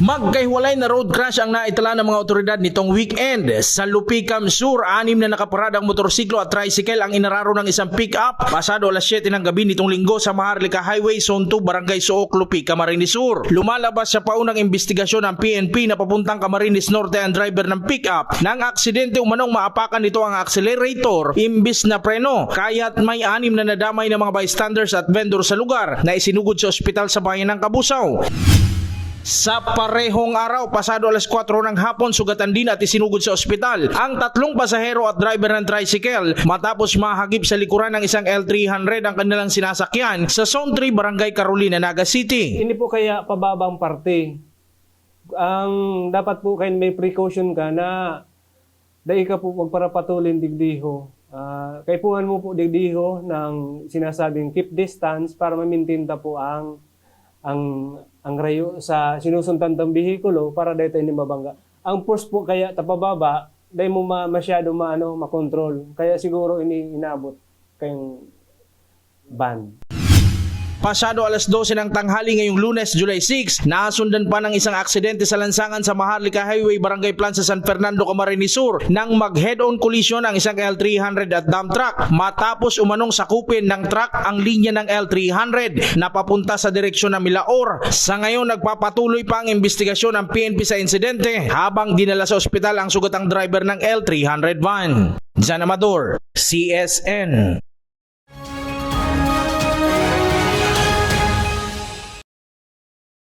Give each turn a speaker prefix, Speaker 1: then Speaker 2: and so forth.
Speaker 1: Magkahiwalay na road crash ang naitala ng mga otoridad nitong weekend. Sa Lupicam Sur, 6 na nakaparadang motorsiklo at tricycle ang inararo ng isang pick-up pasado alas 7 ng gabi nitong linggo sa Maharlika Highway, Zone 2, Barangay Suoc, Lupicam, Camarines Sur. Lumalabas sa paunang investigasyon ng PNP na papuntang Camarines Norte ang driver ng pick-up. Nang aksidente umanong maapakan nito ang accelerator imbis na preno, kaya't may 6 na nadamay ng mga bystanders at vendor sa lugar na isinugod sa ospital sa bayan ng Cabusao. Sa parehong araw, pasado alas 4 ng hapon, sugatan din at isinugod sa ospital ang 3 pasahero at driver ng tricycle matapos mahagip sa likuran ng isang L300 ang kanilang sinasakyan sa Zone 3, Barangay Carolina, Naga City.
Speaker 2: Hindi po kaya pababang parte. Ang dapat po kayo may precaution ka na dahil ka po magparapatulin digdiho. Kaipuhan mo po digdiho ng sinasabing keep distance para ma-maintain po ang rayo sa sinusundan ng bihikulo para dahil tayo hindi mabangga. Ang force po kaya tapababa, dahil mo masyado makontrol. Kaya siguro inaabot kayong ban.
Speaker 1: Pasado alas 12 ng tanghali ngayong Lunes, July 6, nasundan pa ng isang aksidente sa lansangan sa Maharlika Highway, Barangay Plaza, San Fernando, Camarines Sur nang mag-head-on collision ang isang L300 at dump truck matapos umanong sakupin ng truck ang linya ng L300 na papunta sa direksyon ng Milaor. Sa ngayon, nagpapatuloy pa ang investigasyon ng PNP sa insidente habang dinala sa ospital ang sugatang driver ng L300 van. Jan Amador, CSN.